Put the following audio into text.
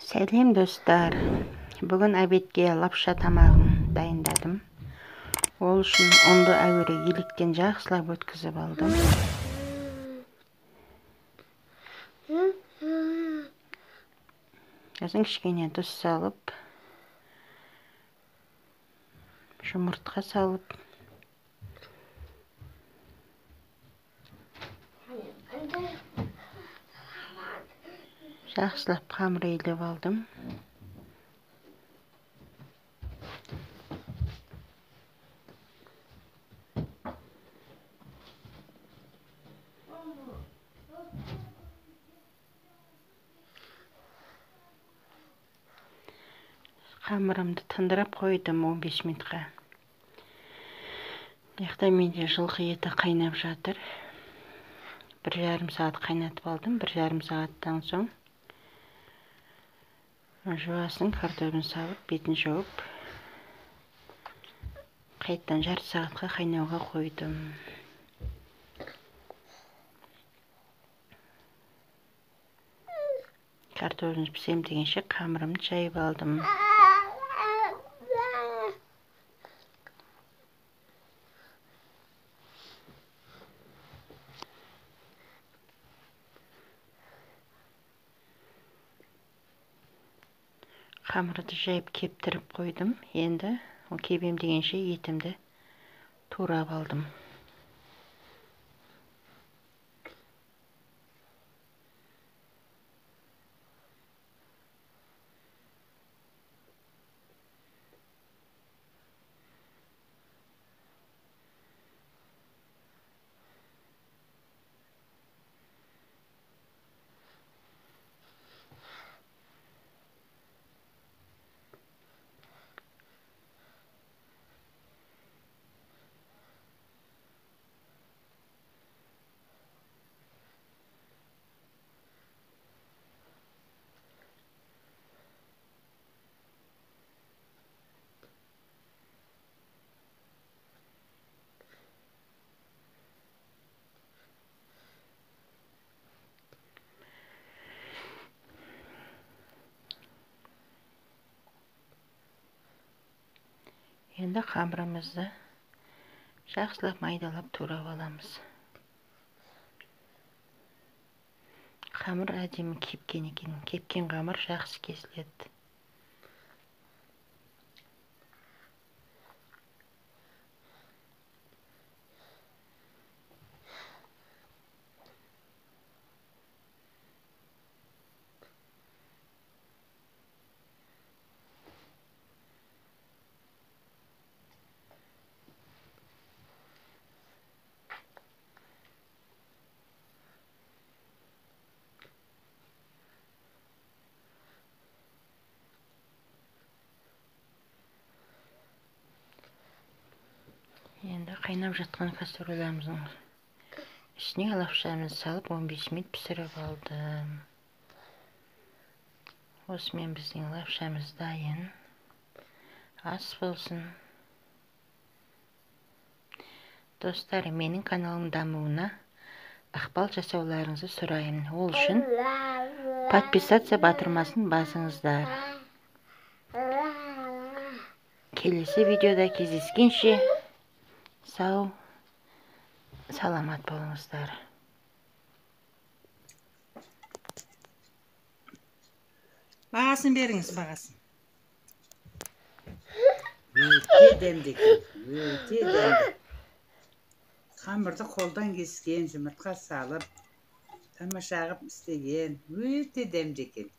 Сәлем достар. Бүгін обедке лапша тамағын дайындадым. Ол үшін ұнды әуелі електен жақсылап өткізіп алдым. Сосын кішкене тұз салып, жұмыртқа салып, жақсылап қамыр елеп алдым. Қамырымды тындырып қойдым 15 минутқа. Яқта менде жылқы еті қайнап жатыр. 1,5 сағат қайнатып алдым. 1,5 сағаттан соң жуасын картоплын салып, бетін жауып, қайттан жарты сағатқа қайнауға қойдым. Картоплын пісем дегенше қамырымды жайып алдым. Қамырды жайып кептіріп қойдым. Енді кебем дегенше етімді турап алдым. Енді қамырымызды жақсылап майдалап турап аламыз. Қамыр әдемі кепкен екен. Кепкен қамыр жақсы кесіледі. Енді қайнап жатқан кастрюлямыздың үстіне лапшамызды салып 15 минут пісіріп алдым. Осымен біздің лапшамыз дайын. Ас болсын. Достар, менің каналым дамуына ықпал жасауларыңызды сұраймын. Ол үшін подписаться батырмасын басыңыздар. Келесі видеода кездескенше сау, саламат болыңыздар. Бағасын беріңіз, бағасын. Өте дәмді екен, өте дәмді. Қамырды қолдан кескен, жұмыртқа салып, тамаша қылып істеген, өте дәмді екен.